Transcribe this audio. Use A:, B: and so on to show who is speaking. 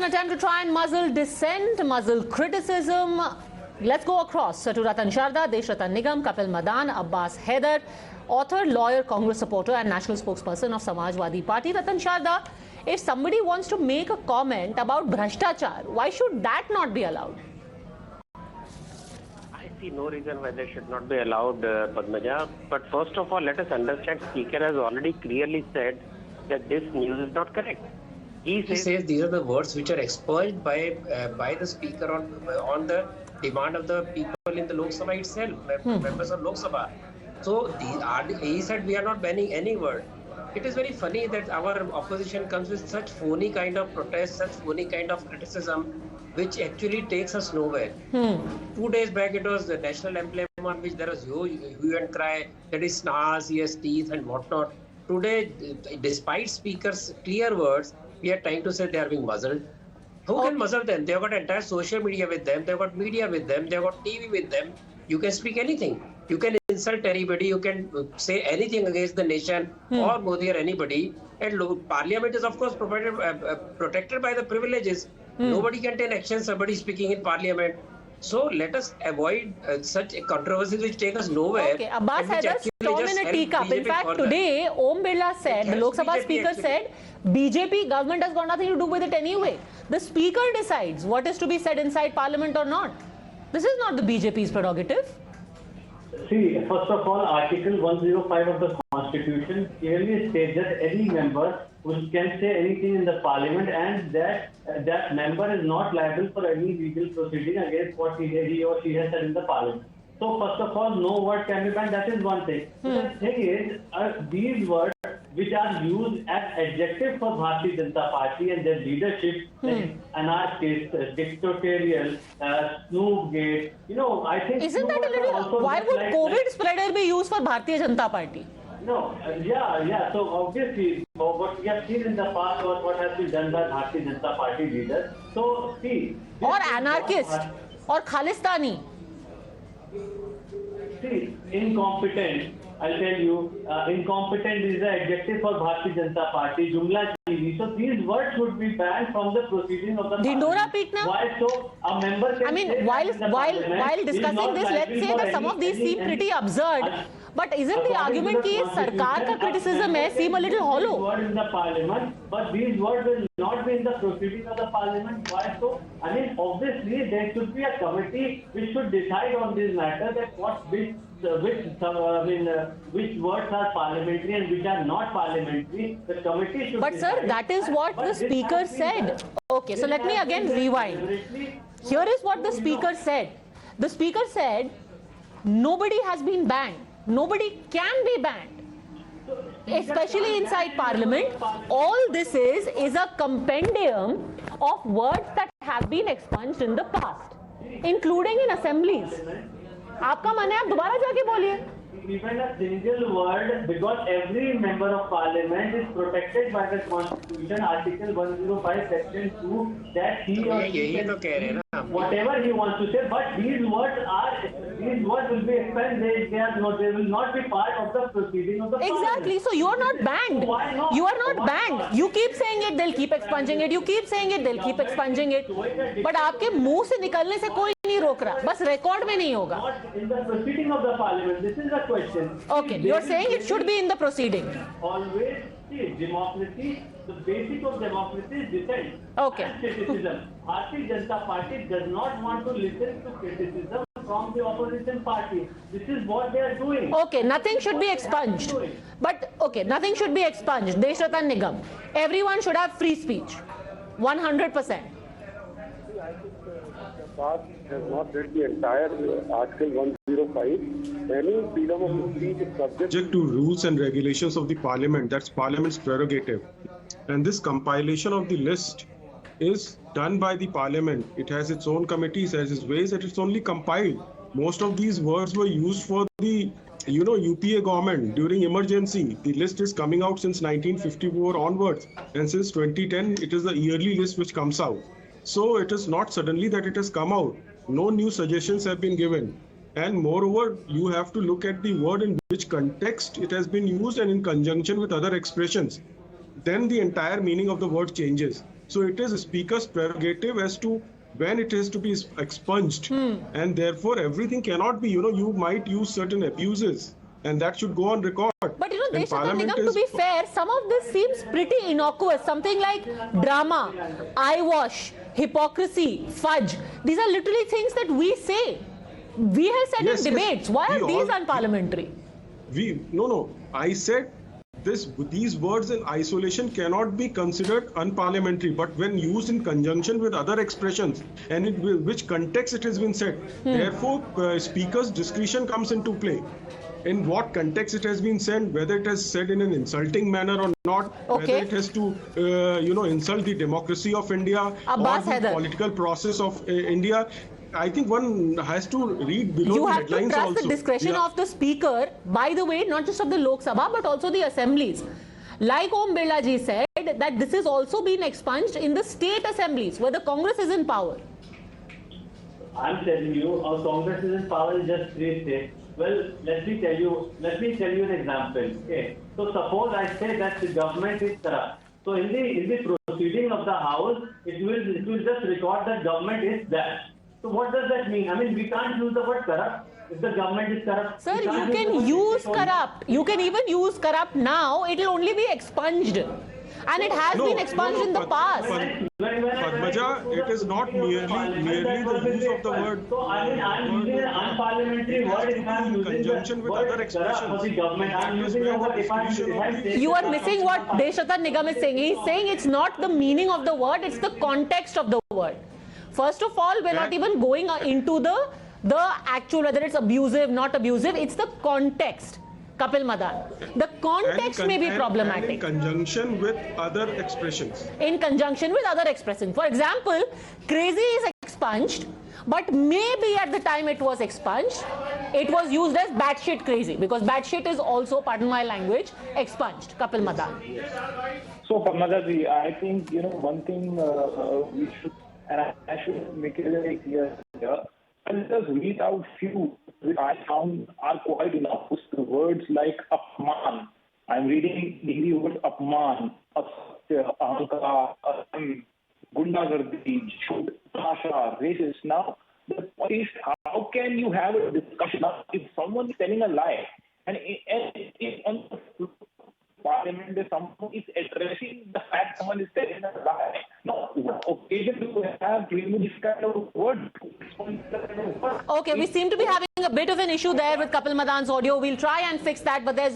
A: attempt to try and muzzle dissent, muzzle criticism. Let's go across to Ratan Sharda, Ratan Nigam, Kapil Madan, Abbas Haider, author, lawyer, Congress supporter and national spokesperson of Samajwadi Party. Ratan Sharda, if somebody wants to make a comment about Bhrashtachar, why should that not be allowed?
B: I see no reason why they should not be allowed, Padmaja. But first of all, let us understand, Speaker has already clearly said that this news is not correct.
C: He says these are the words which are expunged by the Speaker on the demand of the people in the Lok Sabha itself, members of Lok Sabha. So he said we are not banning any word. It is very funny that our opposition comes with such phony kind of protest, such phony kind of criticism, which actually takes us nowhere. 2 days back it was the national emblem on which there was hue and cry, that is snarls, yes, teeth and whatnot. Today, despite Speaker's clear words, we are trying to say they are being muzzled. Who can muzzle them? They've got entire social media with them, they've got media with them, they've got TV with them. You can speak anything. You can insult anybody, you can say anything against the nation or Modi or anybody. And Parliament is of course protected by the privileges. Nobody can take action, somebody speaking in Parliament. So let us avoid such controversies which take us nowhere.
A: Okay, Abbas Haider, storm in a teacup. In fact, today, Om Birla said, the Lok Sabha Speaker said, BJP government has got nothing to do with it anyway. The Speaker decides what is to be said inside Parliament or not. This is not the BJP's prerogative.
D: See, first of all, Article 105 of the Constitution clearly states that any member who can say anything in the Parliament and that member is not liable for any legal proceeding against what he or she has said in the Parliament. So, first of all, no word can be banned. That is one thing. The thing is, these words which are used as adjectives for Bharatiya Janata Party and their leadership, like anarchist, dictatorial, snoopgate, I think...
A: Isn't that a little... Why would COVID spreader be used for Bharatiya Janata Party?
D: No, yeah. So obviously, what we have seen in the past was what has been done by Bharatiya Janata Party leaders. So see...
A: Or anarchist, or Khalistani.
D: See, incompetent, I'll tell you, incompetent is the adjective for Bharatiya Janata Party, Jumla TV. So these words should be banned from the proceeding of the
A: Dindora Peetna?
D: Why so? A member can
A: while discussing this, let's say that some of these seem pretty absurd. But isn't the argument that Sarkar ka criticism seem a little hollow?
D: These words in the Parliament, but these words will not be in the proceeding of the Parliament. Why so? Obviously there should be a committee which should decide on this matter, that which words are parliamentary and which are not parliamentary. The committee should.
A: But sir, that is what the Speaker said. Okay, so let me again rewind. Here is what the Speaker said. The Speaker said, nobody has been banned. Nobody can be banned, especially inside Parliament. All this is a compendium of words that have been expunged in the past, including in assemblies. आपका मन है आप दोबारा जाके बोलिए.
D: Even a single word, because every member of Parliament is protected by the Constitution, Article 105, Section 2, that he or she can whatever he wants to say. But these words will be expunged. They will not be part of the proceeding of the Parliament.
A: Exactly. So you are not banned.
D: So why not?
A: You are not banned. You keep saying it, they'll keep expunging it. You keep saying it, they'll keep expunging it. But आपके मुंह से निकलने से कोई नहीं रोक रहा. बस रिकॉर्ड में नहीं होगा.
D: Not in the proceeding of the Parliament. This is the question.
A: Okay, you are saying it should be in the proceeding.
D: Always, see, democracy, the basic of democracy is dissent.
A: Okay.
D: And criticism. Bharatiya Janata Party does not want to listen to criticism from the opposition party. This is what they are doing.
A: Okay, nothing should be expunged. But, okay, nothing should be expunged. Ratan Nigam. Everyone should have free speech. 100%.
E: Has not read the entire Article 105. Any freedom of speech is subject
F: to rules and regulations of the Parliament. That's Parliament's prerogative. And this compilation of the list is done by the Parliament. It has its own committees, has its ways that it's only compiled. Most of these words were used for the UPA government during emergency. The list is coming out since 1954 onwards. And since 2010, it is the yearly list which comes out. So it is not suddenly that it has come out. No new suggestions have been given. And moreover, you have to look at the word in which context it has been used and in conjunction with other expressions. Then the entire meaning of the word changes. So it is a speaker's prerogative as to when it is to be expunged. And therefore, everything cannot be, you might use certain abuses. And that should go on record.
A: But
F: And
A: Ratan Sharda, to be fair, some of this seems pretty innocuous. Something like drama, eyewash, hypocrisy, fudge. These are literally things that we say. We have said in debates. Why are these unparliamentary?
F: No. I said these words in isolation cannot be considered unparliamentary, but when used in conjunction with other expressions and in which context it has been said, therefore speaker's discretion comes into play. In what context it has been said, whether it has said in an insulting manner or not, whether it has to, insult the democracy of India or the political process of India. I think one has to read below the headlines also.
A: You have to trust the discretion of the speaker, by the way, not just of the Lok Sabha, but also the assemblies. Like Om Birla ji said, that this is also been expunged in the state assemblies, where the Congress is in power.
D: I'm telling you, our Congress is in power in just 3 states. Well, let me tell you an example. Okay. So suppose I say that the government is corrupt. So in the proceeding of the House, it will just record that government is that. So what does that mean? I mean, we can't use the word corrupt if the government is corrupt.
A: Sir, you can use corrupt. You can even use corrupt now. It will only be expunged. And it has been expunged in the past.
F: Padmaja, it is not merely the use of the word.
D: So I'm using an unparliamentary word if I'm using
F: conjunction with other expressions
D: for the government. I'm using the word if I'm
A: You are missing what Ratan Nigam is saying. He's saying it's not the meaning of the word, it's the context of the word. First of all, we're not even going into the actual, whether it's abusive, not abusive, it's the context. Kapil Madan. The context may be problematic.
F: In conjunction with other expressions.
A: In conjunction with other expressions. For example, crazy is expunged, but maybe at the time it was expunged, it was used as batshit crazy, because batshit is also, pardon my language, expunged. Kapil Madan.
G: So, Padmaja ji, I think, one thing we should, and I should make it very clear here, I'll just read out few which I found are quite enough. The words like apman. I'm reading the word apman, asatya, ahankar, gundagardi, jhut, bhasha, racist. Now, the point is, how can you have a discussion if someone is telling a lie and on the Parliament, someone is addressing the fact someone is telling a lie? No, what occasion do we have to use this kind of word?
A: Okay, we seem to be having a bit of an issue there with Kapil Madan's audio. We'll try and fix that, but there's